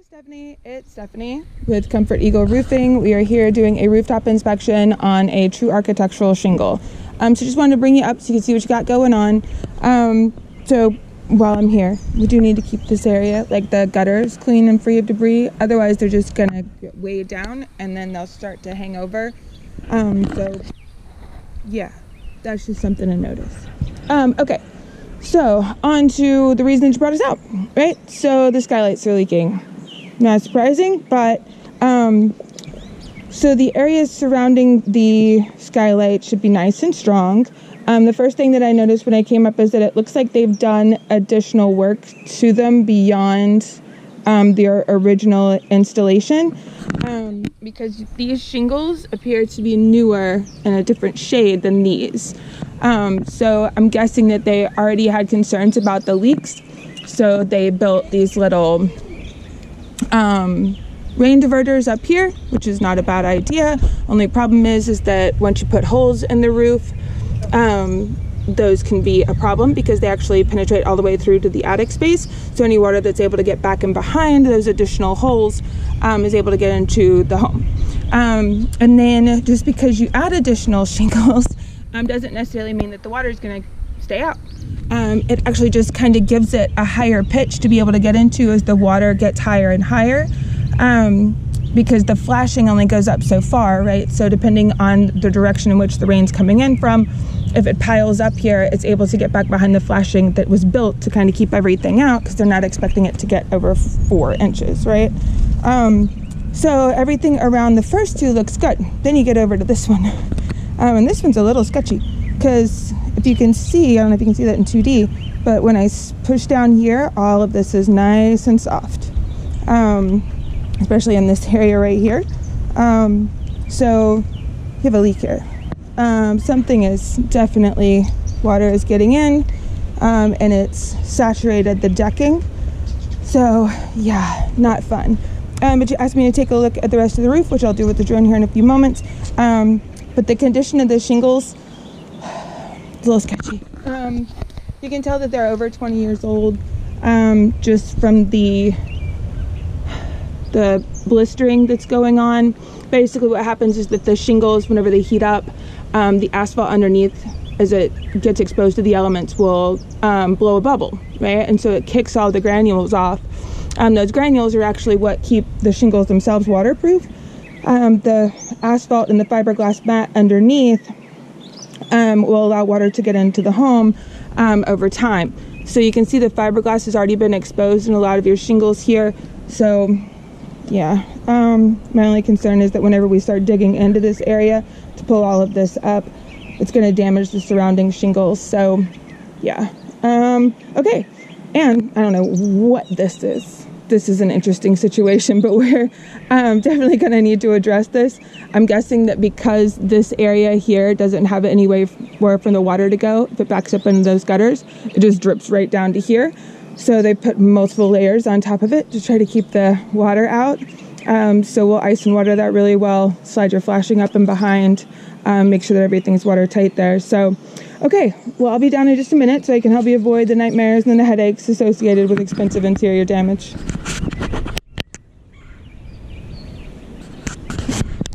Stephanie, it's Stephanie with Comfort Eagle Roofing. We are here doing a rooftop inspection on a true architectural shingle. So just wanted to bring you up so you can see what you got going on. So while I'm here, we do need to keep this area, like the gutters, clean and free of debris. Otherwise, they're just gonna get weighed down and then they'll start to hang over. So yeah, that's just something to notice. Okay, so on to the reason that you brought us out, right? So the skylights are leaking. Not surprising, but so the areas surrounding the skylight should be nice and strong. The first thing that I noticed when I came up is that it looks like they've done additional work to them beyond their original installation, because these shingles appear to be newer in a different shade than these. So I'm guessing that they already had concerns about the leaks, so they built these little rain diverters up here, which is not a bad idea. Only problem is that once you put holes in the roof, those can be a problem because they actually penetrate all the way through to the attic space. So any water that's able to get back in behind those additional holes is able to get into the home. And then just because you add additional shingles doesn't necessarily mean that the water is going to stay out. It actually just kind of gives it a higher pitch to be able to get into as the water gets higher and higher, because the flashing only goes up so far, right? So depending on the direction in which the rain's coming in from, if it piles up here, it's able to get back behind the flashing that was built to kind of keep everything out, because they're not expecting it to get over 4 inches, right? So everything around the first two looks good. Then you get over to this one. And this one's a little sketchy, because if you can see, I don't know if you can see that in 2D, but when I push down here, all of this is nice and soft, especially in this area right here. So you have a leak here. Something is definitely, water is getting in, and it's saturated the decking. So yeah, not fun. But you asked me to take a look at the rest of the roof, which I'll do with the drone here in a few moments. But the condition of the shingles, it's a little sketchy. You can tell that they're over 20 years old, just from the blistering that's going on. Basically what happens is that the shingles, whenever they heat up, the asphalt underneath, as it gets exposed to the elements, will blow a bubble, right? And so it kicks all the granules off. Those granules are actually what keep the shingles themselves waterproof. The asphalt and the fiberglass mat underneath will allow water to get into the home over time. So you can see the fiberglass has already been exposed in a lot of your shingles here. So yeah, my only concern is that whenever we start digging into this area to pull all of this up, it's going to damage the surrounding shingles. So yeah, okay. And I don't know what this is. This is an interesting situation, but we're definitely going to need to address this. I'm guessing that because this area here doesn't have any way for the water to go, if it backs up into those gutters, it just drips right down to here. So they put multiple layers on top of it to try to keep the water out. So we'll ice and water that really well, slide your flashing up and behind, make sure that everything's watertight there. So, okay, well, I'll be down in just a minute so I can help you avoid the nightmares and the headaches associated with expensive interior damage.